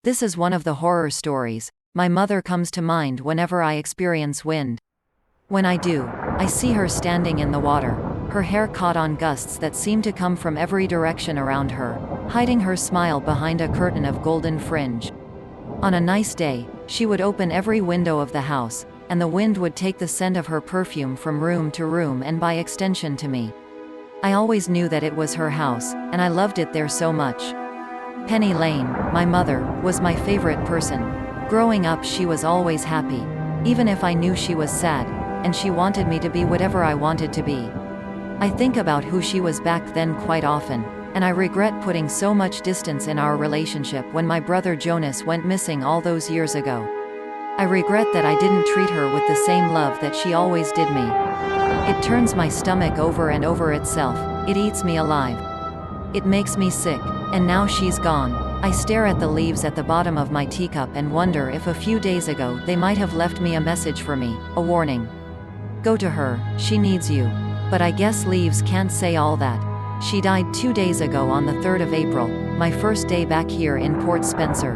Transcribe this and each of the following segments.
This is one of the horror stories. My mother comes to mind whenever I experience wind. When I do, I see her standing in the water, her hair caught on gusts that seem to come from every direction around her, hiding her smile behind a curtain of golden fringe. On a nice day, she would open every window of the house, and the wind would take the scent of her perfume from room to room and by extension to me. I always knew that it was her house, and I loved it there so much. Penny Lane, my mother, was my favorite person. Growing up, she was always happy, even if I knew she was sad, and she wanted me to be whatever I wanted to be. I think about who she was back then quite often, and I regret putting so much distance in our relationship when my brother Jonas went missing all those years ago. I regret that I didn't treat her with the same love that she always did me. It turns my stomach over and over itself, it eats me alive. It makes me sick, and now she's gone. I stare at the leaves at the bottom of my teacup and wonder if a few days ago they might have left me a message for me, a warning. Go to her, she needs you. But I guess leaves can't say all that. She died 2 days ago on the 3rd of April, my first day back here in Port Spencer.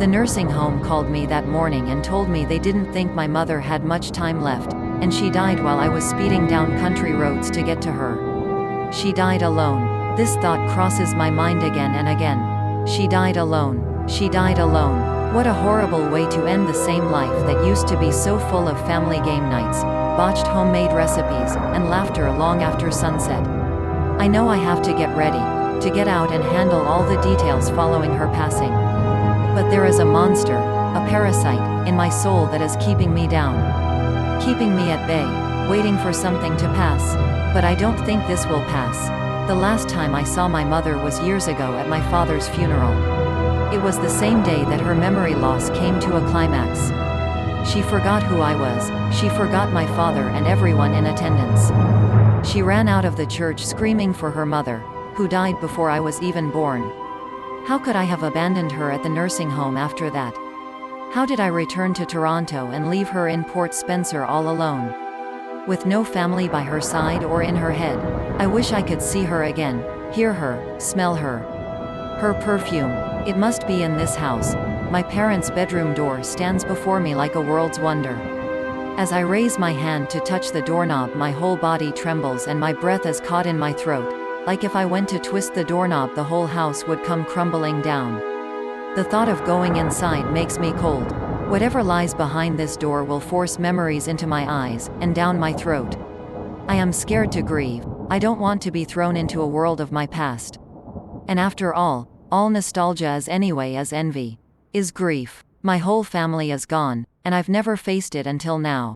The nursing home called me that morning and told me they didn't think my mother had much time left, and she died while I was speeding down country roads to get to her. She died alone. This thought crosses my mind again and again. She died alone. She died alone. What a horrible way to end the same life that used to be so full of family game nights, botched homemade recipes, and laughter long after sunset. I know I have to get ready, to get out and handle all the details following her passing. But there is a monster, a parasite, in my soul that is keeping me down. Keeping me at bay, waiting for something to pass. But I don't think this will pass. The last time I saw my mother was years ago at my father's funeral. It was the same day that her memory loss came to a climax. She forgot who I was, she forgot my father and everyone in attendance. She ran out of the church screaming for her mother, who died before I was even born. How could I have abandoned her at the nursing home after that? How did I return to Toronto and leave her in Port Spencer all alone? With no family by her side or in her head. I wish I could see her again, hear her, smell her. Her perfume. It must be in this house. My parents' bedroom door stands before me like a world's wonder. As I raise my hand to touch the doorknob, my whole body trembles and my breath is caught in my throat, like if I went to twist the doorknob the whole house would come crumbling down. The thought of going inside makes me cold. Whatever lies behind this door will force memories into my eyes, and down my throat. I am scared to grieve. I don't want to be thrown into a world of my past. And after all nostalgia is anyway as envy. Is grief. My whole family is gone, and I've never faced it until now.